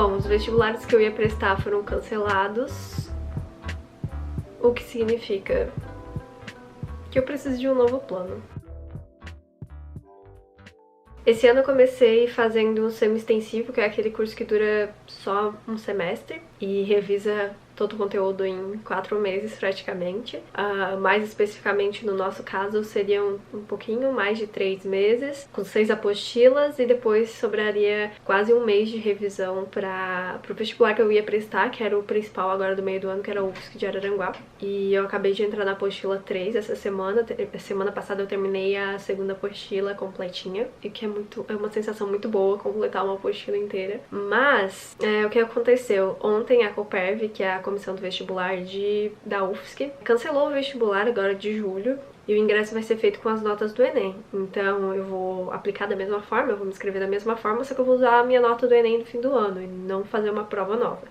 Bom, os vestibulares que eu ia prestar foram cancelados, o que significa que eu preciso de um novo plano. Esse ano eu comecei fazendo um semi-extensivo, que é aquele curso que dura só um semestre e revisa todo o conteúdo em 4 meses praticamente. Mais especificamente no nosso caso seriam um pouquinho mais de 3 meses, com 6 apostilas, e depois sobraria quase um mês de revisão para o vestibular que eu ia prestar, que era o principal agora do meio do ano, que era o UFSC de Araranguá. E eu acabei de entrar na apostila 3 essa semana. Semana passada eu terminei a segunda apostila completinha, e que é uma sensação muito boa completar uma apostila inteira. Mas o que aconteceu? Ontem a Coperv, que é a comissão do vestibular da UFSC, cancelou o vestibular agora de julho, e o ingresso vai ser feito com as notas do Enem. Então eu vou aplicar da mesma forma, eu vou me inscrever da mesma forma, só que eu vou usar a minha nota do Enem no fim do ano e não fazer uma prova nova.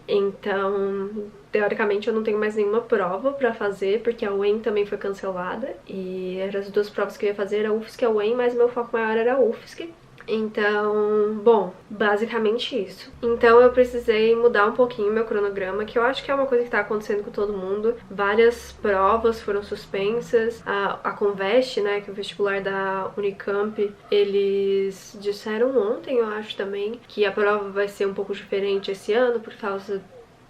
Então, teoricamente eu não tenho mais nenhuma prova pra fazer, porque a UEM também foi cancelada, e eram as 2 provas que eu ia fazer, era a UFSC e a UEM, mas meu foco maior era a UFSC. Então, bom, basicamente isso. Então eu precisei mudar um pouquinho meu cronograma, que eu acho que é uma coisa que tá acontecendo com todo mundo. Várias provas foram suspensas. A Conveste, né, que é o vestibular da Unicamp, eles disseram ontem, eu acho também, que a prova vai ser um pouco diferente esse ano por causa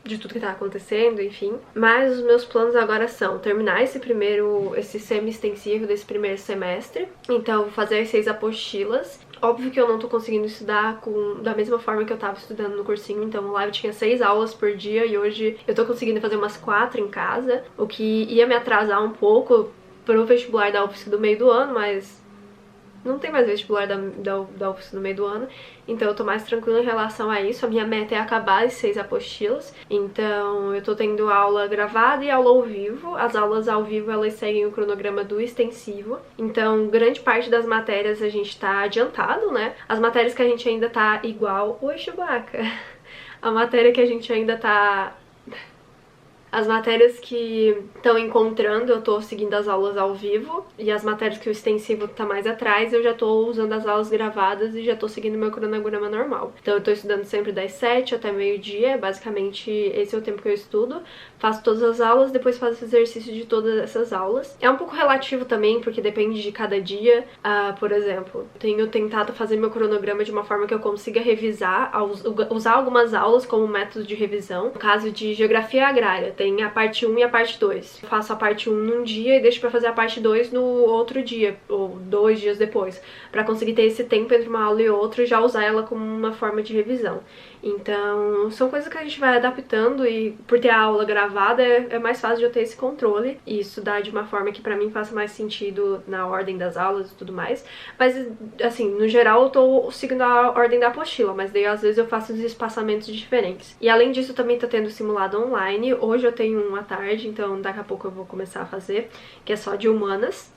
de tudo que tá acontecendo, enfim. Mas os meus planos agora são terminar esse semi-extensivo desse primeiro semestre. Então eu vou fazer as 6 apostilas. Óbvio que eu não tô conseguindo estudar da mesma forma que eu tava estudando no cursinho, então lá eu tinha 6 aulas por dia e hoje eu tô conseguindo fazer umas 4 em casa, o que ia me atrasar um pouco pro vestibular da UFSC do meio do ano, mas não tem mais vestibular da UFSC no meio do ano, então eu tô mais tranquila em relação a isso. A minha meta é acabar as 6 apostilas, então eu tô tendo aula gravada e aula ao vivo. As aulas ao vivo, elas seguem o cronograma do extensivo, então grande parte das matérias a gente tá adiantado, né? As matérias que a gente ainda tá igual... Oi, Chewbacca! A matéria que a gente ainda tá... As matérias que estão encontrando, eu tô seguindo as aulas ao vivo, e as matérias que o extensivo tá mais atrás, eu já tô usando as aulas gravadas e já tô seguindo meu cronograma normal. Então eu tô estudando sempre das 7 até meio-dia, basicamente esse é o tempo que eu estudo. Faço todas as aulas, depois faço exercício de todas essas aulas. É um pouco relativo também, porque depende de cada dia. Por exemplo, tenho tentado fazer meu cronograma de uma forma que eu consiga revisar, usar algumas aulas como método de revisão. No caso de Geografia Agrária, tem a parte 1 e a parte 2. Eu faço a parte 1 num dia e deixo pra fazer a parte 2 no outro dia, ou 2 dias depois, pra conseguir ter esse tempo entre uma aula e outra e já usar ela como uma forma de revisão. Então, são coisas que a gente vai adaptando, e por ter a aula gravada é mais fácil de eu ter esse controle e estudar de uma forma que pra mim faça mais sentido na ordem das aulas e tudo mais. Mas, assim, no geral eu tô seguindo a ordem da apostila, mas daí às vezes eu faço os espaçamentos diferentes. E além disso, também tá tendo simulado online. Hoje eu tenho um à tarde, então daqui a pouco eu vou começar a fazer, que é só de humanas.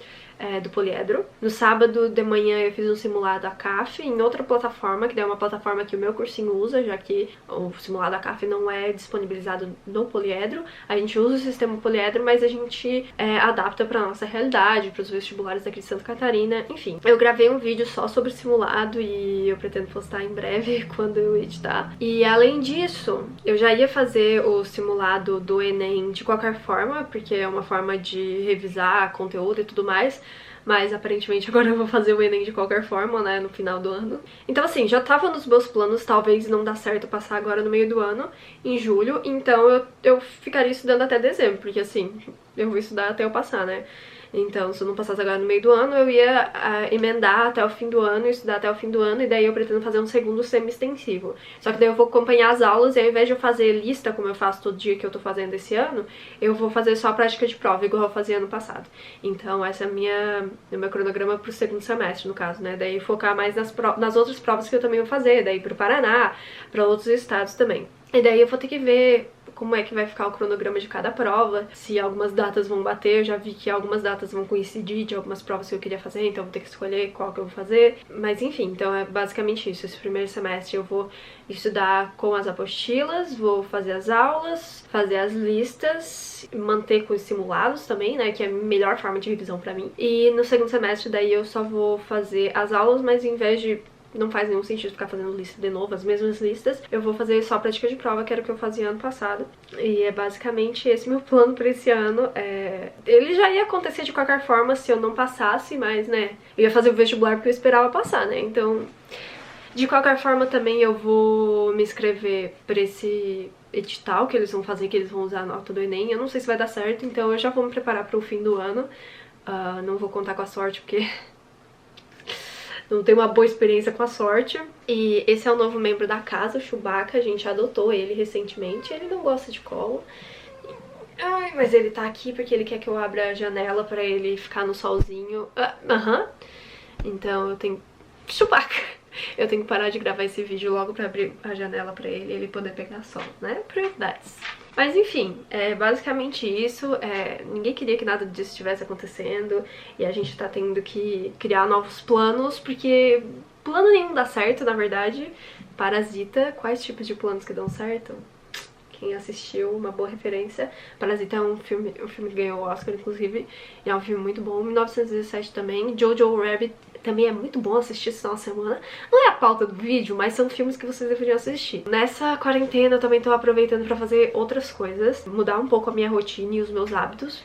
Do poliedro. No sábado de manhã eu fiz um simulado ACAF em outra plataforma, que é uma plataforma que o meu cursinho usa, já que o simulado ACAF não é disponibilizado no poliedro. A gente usa o sistema poliedro, mas a gente adapta pra nossa realidade, pros vestibulares daqui de Santa Catarina, enfim. Eu gravei um vídeo só sobre simulado e eu pretendo postar em breve quando eu editar. E além disso, eu já ia fazer o simulado do Enem de qualquer forma, porque é uma forma de revisar conteúdo e tudo mais. Mas aparentemente agora eu vou fazer o Enem de qualquer forma, né, no final do ano. Então assim, já tava nos meus planos, talvez não dá certo passar agora no meio do ano, em julho, então eu ficaria estudando até dezembro, porque assim, eu vou estudar até eu passar, né. Então, se eu não passasse agora no meio do ano, eu ia emendar até o fim do ano, estudar até o fim do ano, e daí eu pretendo fazer um segundo semi-extensivo. Só que daí eu vou acompanhar as aulas, e ao invés de eu fazer lista, como eu faço todo dia que eu tô fazendo esse ano, eu vou fazer só a prática de prova, igual eu fazia ano passado. Então, essa é o meu cronograma pro segundo semestre, no caso, né? Daí focar mais nas outras provas que eu também vou fazer, daí pro Paraná, pra outros estados também. E daí eu vou ter que ver como é que vai ficar o cronograma de cada prova, se algumas datas vão bater. Eu já vi que algumas datas vão coincidir de algumas provas que eu queria fazer, então eu vou ter que escolher qual que eu vou fazer. Mas enfim, então é basicamente isso. Esse primeiro semestre eu vou estudar com as apostilas, vou fazer as aulas, fazer as listas, manter com os simulados também, né, que é a melhor forma de revisão pra mim. E no segundo semestre daí eu só vou fazer as aulas, mas em vez de não faz nenhum sentido ficar fazendo lista de novo, as mesmas listas. Eu vou fazer só prática de prova, que era o que eu fazia ano passado. E é basicamente esse meu plano pra esse ano. Ele já ia acontecer de qualquer forma se eu não passasse, mas, né, eu ia fazer o vestibular porque eu esperava passar, né, então... De qualquer forma, também eu vou me inscrever pra esse edital que eles vão fazer, que eles vão usar a nota do Enem. Eu não sei se vai dar certo, então eu já vou me preparar pro fim do ano. Não vou contar com a sorte, porque não tenho uma boa experiência com a sorte. E esse é o novo membro da casa, o Chewbacca. A gente adotou ele recentemente. Ele não gosta de colo. Ai, mas ele tá aqui porque ele quer que eu abra a janela pra ele ficar no solzinho. Então eu tenho... Chewbacca! Eu tenho que parar de gravar esse vídeo logo pra abrir a janela pra ele poder pegar sol, né? Prioridades. Mas enfim, é basicamente isso. Ninguém queria que nada disso estivesse acontecendo e a gente tá tendo que criar novos planos, porque plano nenhum dá certo, na verdade. Parasita, quais tipos de planos que dão certo? Quem assistiu, uma boa referência. Parasita é um filme que ganhou o Oscar, inclusive, e é um filme muito bom. 1917 também. Jojo Rabbit também é muito bom assistir esse final de semana. Não é a pauta do vídeo, mas são filmes que vocês deveriam assistir. Nessa quarentena eu também tô aproveitando pra fazer outras coisas, mudar um pouco a minha rotina e os meus hábitos.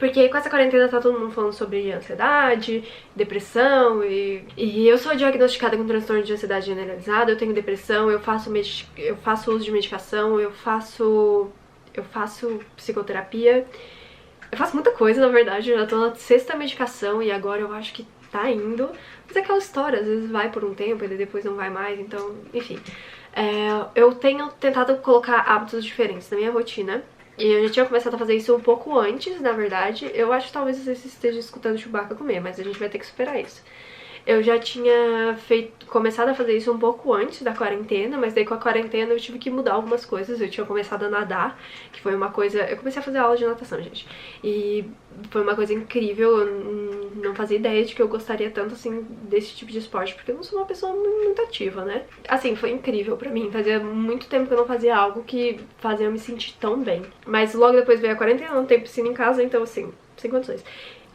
Porque com essa quarentena tá todo mundo falando sobre ansiedade, depressão e eu sou diagnosticada com transtorno de ansiedade generalizada, eu tenho depressão, eu faço uso de medicação, eu faço psicoterapia, eu faço muita coisa, na verdade. Eu já tô na 6ª medicação e agora eu acho que tá indo. Mas é aquela história, às vezes vai por um tempo e depois não vai mais, então, enfim. Eu tenho tentado colocar hábitos diferentes na minha rotina. E eu já tinha começado a fazer isso um pouco antes, na verdade. Eu acho que talvez você esteja escutando Chewbacca comer, mas a gente vai ter que superar isso. Eu já tinha começado a fazer isso um pouco antes da quarentena, mas daí com a quarentena eu tive que mudar algumas coisas. Eu tinha começado a nadar, que foi uma coisa... Eu comecei a fazer aula de natação, gente. E foi uma coisa incrível. Eu não fazia ideia de que eu gostaria tanto, assim, desse tipo de esporte, porque eu não sou uma pessoa muito ativa, né? Assim, foi incrível pra mim. Fazia muito tempo que eu não fazia algo que fazia eu me sentir tão bem. Mas logo depois veio a quarentena, não tem piscina em casa, então, assim, sem condições.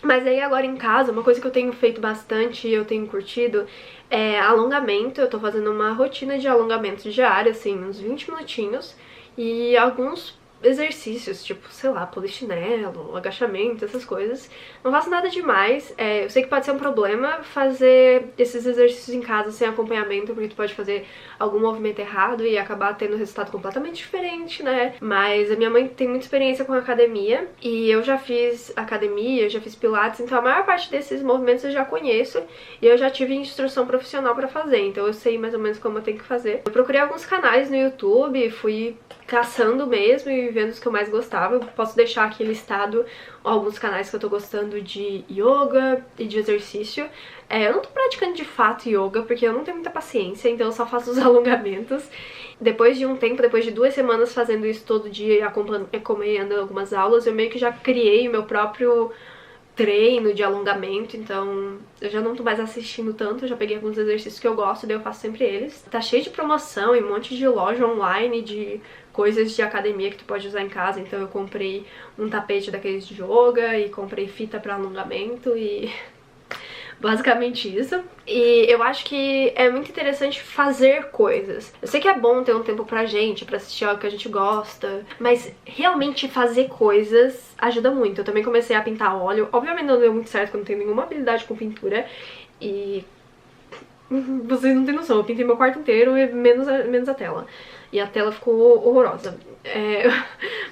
Mas aí agora em casa, uma coisa que eu tenho feito bastante e eu tenho curtido é alongamento. Eu tô fazendo uma rotina de alongamento diário, assim, uns 20 minutinhos. E alguns exercícios, tipo, sei lá, polichinelo, agachamento, essas coisas. Não faço nada demais. Eu sei que pode ser um problema fazer esses exercícios em casa sem acompanhamento, porque tu pode fazer algum movimento errado e acabar tendo um resultado completamente diferente, né? Mas a minha mãe tem muita experiência com academia e eu já fiz academia, eu já fiz pilates, então a maior parte desses movimentos eu já conheço e eu já tive instrução profissional pra fazer, então eu sei mais ou menos como eu tenho que fazer. Eu procurei alguns canais no YouTube, fui caçando mesmo e vendo os que eu mais gostava. Eu posso deixar aqui listado alguns canais que eu tô gostando de yoga e de exercício. Eu não tô praticando de fato yoga porque eu não tenho muita paciência, então eu só faço os alongamentos. Depois de um tempo, depois de 2 semanas fazendo isso todo dia e acompanhando algumas aulas, eu meio que já criei o meu próprio treino de alongamento, então eu já não tô mais assistindo tanto, eu já peguei alguns exercícios que eu gosto, daí eu faço sempre eles. Tá cheio de promoção e um monte de loja online de coisas de academia que tu pode usar em casa, então eu comprei um tapete daqueles de yoga e comprei fita pra alongamento e... basicamente isso. E eu acho que é muito interessante fazer coisas. Eu sei que é bom ter um tempo pra gente, pra assistir algo que a gente gosta, mas realmente fazer coisas ajuda muito. Eu também comecei a pintar óleo. Obviamente não deu muito certo, porque eu não tenho nenhuma habilidade com pintura. E... vocês não têm noção, eu pintei meu quarto inteiro e menos a tela. E a tela ficou horrorosa.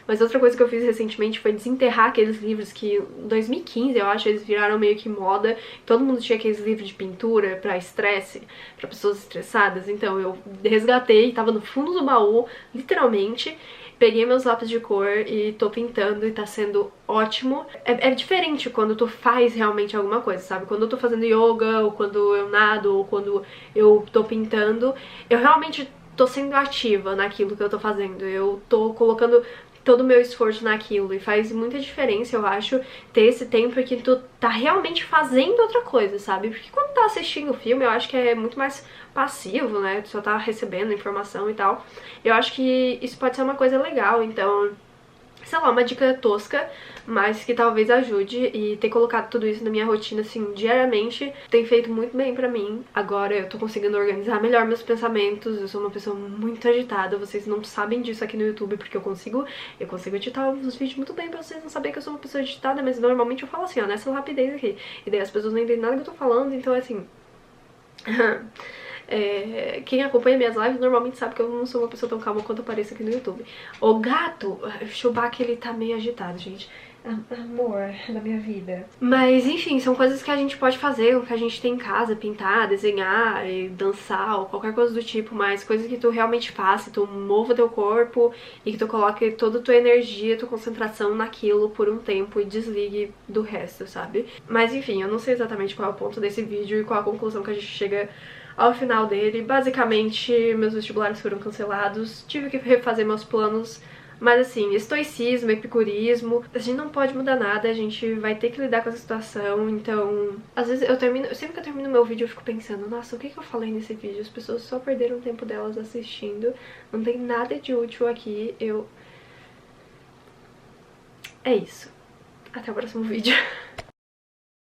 Mas outra coisa que eu fiz recentemente foi desenterrar aqueles livros que em 2015, eu acho, eles viraram meio que moda. Todo mundo tinha aqueles livros de pintura pra estresse, pra pessoas estressadas. Então eu resgatei, tava no fundo do baú, literalmente. Peguei meus lápis de cor e tô pintando e tá sendo ótimo. É diferente quando tu faz realmente alguma coisa, sabe? Quando eu tô fazendo yoga, ou quando eu nado, ou quando eu tô pintando, eu realmente tô sendo ativa naquilo que eu tô fazendo. Eu tô colocando todo o meu esforço naquilo e faz muita diferença, eu acho, ter esse tempo que tu tá realmente fazendo outra coisa, sabe? Porque quando tá assistindo o filme, eu acho que é muito mais passivo, né? Tu só tá recebendo informação e tal. Eu acho que isso pode ser uma coisa legal, então sei lá, uma dica tosca, mas que talvez ajude, e ter colocado tudo isso na minha rotina, assim, diariamente, tem feito muito bem pra mim. Agora eu tô conseguindo organizar melhor meus pensamentos, eu sou uma pessoa muito agitada, vocês não sabem disso aqui no YouTube, porque eu consigo editar os vídeos muito bem pra vocês não saberem que eu sou uma pessoa agitada, mas normalmente eu falo assim, ó, nessa rapidez aqui, e daí as pessoas não entendem nada que eu tô falando, então assim... quem acompanha minhas lives normalmente sabe que eu não sou uma pessoa tão calma quanto eu pareço aqui no YouTube. O gato, o Chewbacca, ele tá meio agitado, gente. Amor da minha vida. Mas enfim, são coisas que a gente pode fazer, o que a gente tem em casa, pintar, desenhar, dançar ou qualquer coisa do tipo, mas coisas que tu realmente faça, tu mova teu corpo e que tu coloque toda a tua energia, tua concentração naquilo por um tempo e desligue do resto, sabe? Mas enfim, eu não sei exatamente qual é o ponto desse vídeo e qual a conclusão que a gente chega ao final dele. Basicamente, meus vestibulares foram cancelados, tive que refazer meus planos. Mas assim, estoicismo, epicurismo, a gente não pode mudar nada, a gente vai ter que lidar com essa situação, então... Às vezes sempre que eu termino meu vídeo eu fico pensando, nossa, o que eu falei nesse vídeo? As pessoas só perderam o tempo delas assistindo, não tem nada de útil aqui, É isso. Até o próximo vídeo.